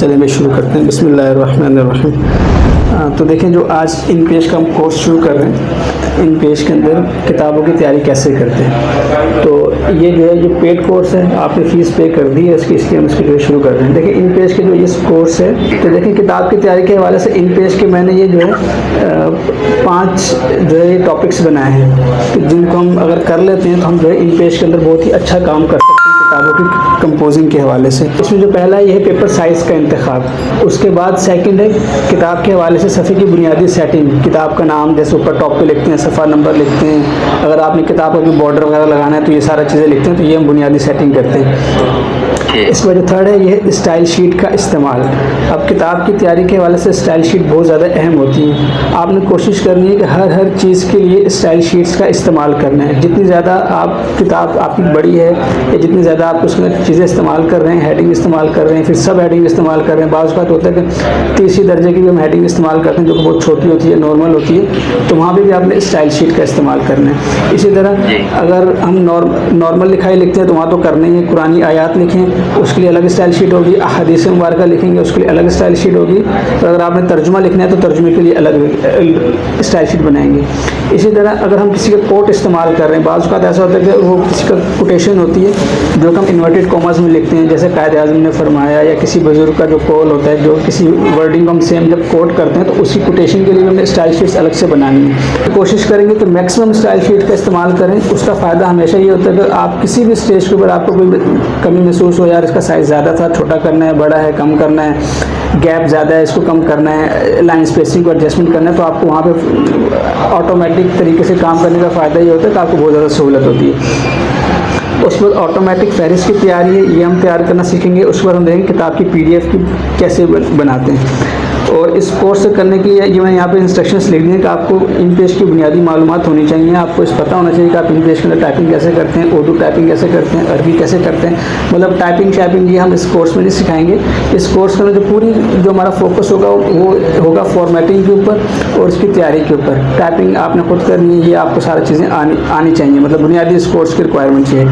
चलिए मैं शुरू करते हैं। बिस्मिल्लाहिर्रहमानिर्रहीम। तो देखें, जो आज इन पेज का हम कोर्स शुरू कर रहे हैं, इन पेज के अंदर किताबों की तैयारी कैसे करते हैं। तो ये जो है, जो पेड कोर्स है, आपने फ़ीस पे कर दी है इसकी हम इसकी जो शुरू कर रहे हैं। देखिए, इन पेज के जो ये कोर्स है, तो देखें किताब की तैयारी के हवाले से इन पेज के मैंने ये जो है 5 जो है ये टॉपिक्स बनाए हैं, जिनको हम अगर कर लेते हैं तो हम जो है इन पेज के अंदर बहुत ही अच्छा काम कर सकते हैं किताबों की कंपोजिंग के हवाले से। इसमें जो पहला है, ये है पेपर साइज़ का इंतखाब। उसके बाद सेकंड है किताब के हवाले से सफ़े की बुनियादी सेटिंग, किताब का नाम जैसे ऊपर टॉप पे लिखते हैं, सफ़ा नंबर लिखते हैं, अगर आपने किताब का कोई बॉर्डर वगैरह लगाना है तो ये सारा चीज़ें लिखते हैं, तो ये हम बुनियादी सेटिंग करते हैं। इसके बाद जो थर्ड है, ये स्टाइल शीट का इस्तेमाल। अब किताब की तैयारी के हवाले से स्टाइल शीट बहुत ज़्यादा अहम होती हैं। आपने कोशिश करनी है कि हर चीज़ के लिए स्टाइल शीट्स का इस्तेमाल करना है। जितनी ज़्यादा आप किताब आपकी बड़ी है या जितनी ज़्यादा आप उसमें चीज़ें इस्तेमाल कर रहे हैं, हेडिंग इस्तेमाल कर रहे हैं, फिर सब हेडिंग इस्तेमाल कर रहे हैं। बाज़ बात होता है कि तीसरी दर्जे की भी हम हेडिंग इस्तेमाल करते हैं जो कि बहुत छोटी होती है, नॉर्मल होती है, तो वहाँ पर भी आपने स्टाइल शीट का इस्तेमाल करना है। इसी तरह अगर हम नॉर्मल लिखाई लिखते हैं तो वहाँ तो करना ही है। कुरानी आयात लिखें, उसके लिए अलग स्टाइल शीट होगी। अहादीस मुबारका लिखेंगे, उसके लिए अलग स्टाइल शीट होगी। तो अगर आपने तर्जुमा लिखना है तो तर्जुमे के लिए अलग स्टाइल शीट बनाएंगे। इसी तरह अगर हम किसी का कोट इस्तेमाल कर रहे हैं, बाज़ का ऐसा होता है कि वो किसी का कोटेशन होती है जो कि हम इन्वर्टेड कॉमास में लिखते हैं, जैसे कायद आज़म ने फरमाया, या किसी बुजुर्ग का जो कॉल होता है, जो किसी वर्डिंग को हम सेम जब कोट करते हैं तो उसकी कोटेशन के लिए हमें स्टाइल शीट्स अलग से बनानी है। तो कोशिश करेंगे कि मैक्सिमम स्टाइल शीट का इस्तेमाल करें। उसका फ़ायदा हमेशा ये होता है कि आप किसी भी स्टेज के ऊपर आपको कोई कमी महसूस हो, यार इसका साइज़ ज़्यादा था, छोटा करना है, बड़ा है, कम करना है, गैप ज़्यादा है, इसको कम करना है, लाइन स्पेसिंग को एडजस्टमेंट करना है, तो आपको वहाँ पे ऑटोमेटिक तरीके से काम करने का फ़ायदा ये होता है कि आपको बहुत ज़्यादा सहूलत होती है। उसके बाद ऑटोमेटिक फहरिस्त की तैयारी है, ये हम तैयार करना सीखेंगे। उसके बाद हम देखेंगे किताब की PDF की कैसे बनाते हैं। और इस कोर्स से करने की ये मैंने यहाँ पे इंस्ट्रक्शंस लिख दिए कि आपको इन पेज की बुनियादी मालूमात होनी चाहिए। आपको इस पता होना चाहिए कि आप इन पेज के अंदर टाइपिंग कैसे करते हैं, उर्दू टाइपिंग कैसे करते हैं, अरबी कैसे करते हैं। मतलब टाइपिंग शैपिंग ये हम इस कोर्स में नहीं सिखाएंगे। इस कोर्स में जो हमारा फोकस होगा वो होगा फॉर्मेटिंग के ऊपर और उसकी तैयारी के ऊपर। टाइपिंग आपने खुद करनी है, ये आपको सारी चीज़ें आनी चाहिए। मतलब बुनियादी इस कोर्स की रिक्वायरमेंट है।